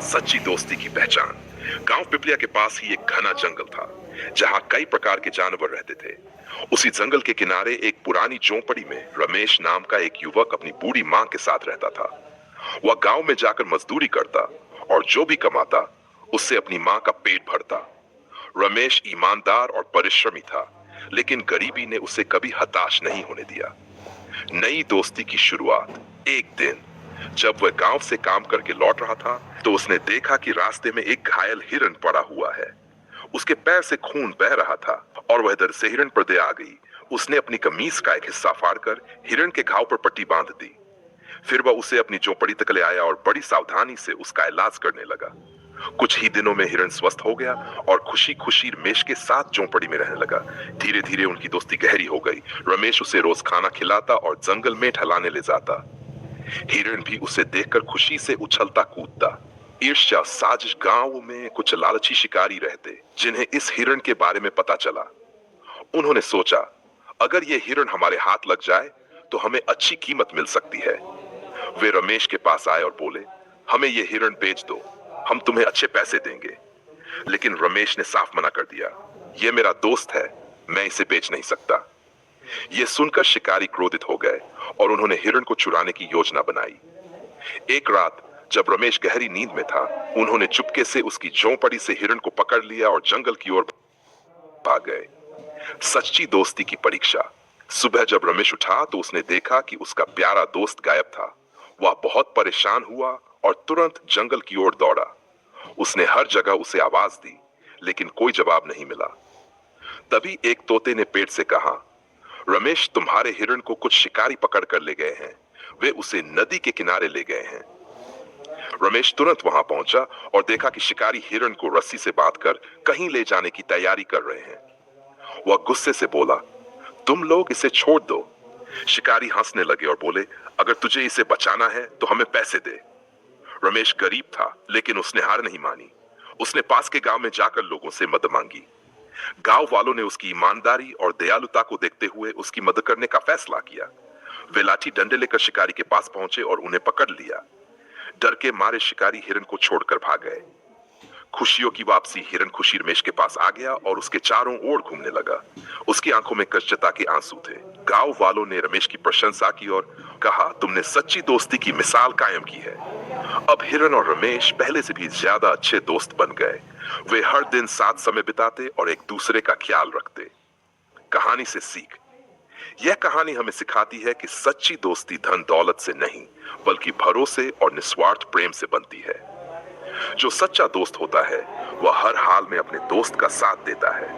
सच्ची दोस्ती की पहचान। गांव पिपलिया के पास ही एक घना जंगल था जहां कई प्रकार के जानवर रहते थे। उसी जंगल के किनारे एक पुरानी झोंपड़ी में रमेश नाम का एक युवक अपनी बूढ़ी मां के साथ रहता था। वह गांव में जाकर मजदूरी करता और जो भी कमाता उससे अपनी मां का पेट भरता। रमेश ईमानदार और परिश्रमी था, लेकिन गरीबी ने उसे कभी हताश नहीं होने दिया। नई दोस्ती की शुरुआत। एक दिन जब वह गांव से काम करके लौट रहा था तो उसने देखा कि रास्ते में एक घायल हिरन पड़ा हुआ है। उसके पैर से खून बह रहा था और वह इधर से हिरन पर दे आ गई। उसने अपनी कमीज का एक हिस्सा फाड़कर हिरन के घाव पर पट्टी बांध दी। फिर वह उसे अपनी झोपड़ी तक ले आया और बड़ी सावधानी से उसका इलाज करने लगा। कुछ ही दिनों में हिरन स्वस्थ हो गया और खुशी खुशी रमेश के साथ झोंपड़ी में रहने लगा। धीरे धीरे उनकी दोस्ती गहरी हो गई। रमेश उसे रोज खाना खिलाता और जंगल में ठहलाने ले जाता। हिरन भी उसे देखकर खुशी से उछलता कूदता। ईर्ष्या साजिश। गांव में कुछ लालची शिकारी रहते जिन्हें इस हिरन के बारे में पता चला। उन्होंने सोचा, अगर ये हिरन हमारे हाथ लग जाए तो हमें अच्छी कीमत मिल सकती है। वे रमेश के पास आए और बोले, हमें ये हिरन बेच दो, हम तुम्हें अच्छे पैसे देंगे। लेकिन रमेश ने साफ मना कर दिया, यह मेरा दोस्त है, मैं इसे बेच नहीं सकता। यह सुनकर शिकारी क्रोधित हो गए और उन्होंने हिरन को चुराने की योजना बनाई। एक रात जब रमेश गहरी नींद में था, उन्होंने चुपके से उसकी झोंपड़ी से हिरन को पकड़ लिया और जंगल की ओर भाग गए। सच्ची दोस्ती की परीक्षा। सुबह जब रमेश उठा तो उसने देखा कि उसका प्यारा दोस्त गायब था। वह बहुत परेशान हुआ और तुरंत जंगल की ओर दौड़ा। उसने हर जगह उसे आवाज दी, लेकिन कोई जवाब नहीं मिला। तभी एक तोते ने पेड़ से कहा, रमेश, तुम्हारे हिरन को कुछ शिकारी पकड़ कर ले गए हैं, वे उसे नदी के किनारे ले गए हैं। रमेश तुरंत वहां पहुंचा और देखा कि शिकारी हिरन को रस्सी से बांधकर कहीं ले जाने की तैयारी कर रहे हैं। वह गुस्से से बोला, तुम लोग इसे छोड़ दो। शिकारी हंसने लगे और बोले, अगर तुझे इसे बचाना है तो हमें पैसे दे। रमेश गरीब था, लेकिन उसने हार नहीं मानी। उसने पास के गांव में जाकर लोगों से मदद मांगी। गांव वालों ने उसकी ईमानदारी और दयालुता को देखते हुए उसकी मदद करने का फैसला किया। वे लाठी डंडे लेकर शिकारी के पास पहुंचे और उन्हें पकड़ लिया। डर के मारे शिकारी हिरन को छोड़कर भाग गए। खुशियों की वापसी। हिरन खुशी रमेश के पास आ गया और उसके चारों ओर घूमने लगा। उसकी आंखों में कृतज्ञता के आंसू थे। गांव वालों ने रमेश की प्रशंसा की और कहा, तुमने सच्ची दोस्ती की मिसाल कायम की है। अब हिरन और रमेश पहले से भी ज्यादा अच्छे दोस्त बन गए। वे हर दिन साथ समय बिताते और एक दूसरे का ख्याल रखते। कहानी से सीख। यह कहानी हमें सिखाती है कि सच्ची दोस्ती धन दौलत से नहीं, बल्कि भरोसे और निस्वार्थ प्रेम से बनती है। जो सच्चा दोस्त होता है वह हर हाल में अपने दोस्त का साथ देता है।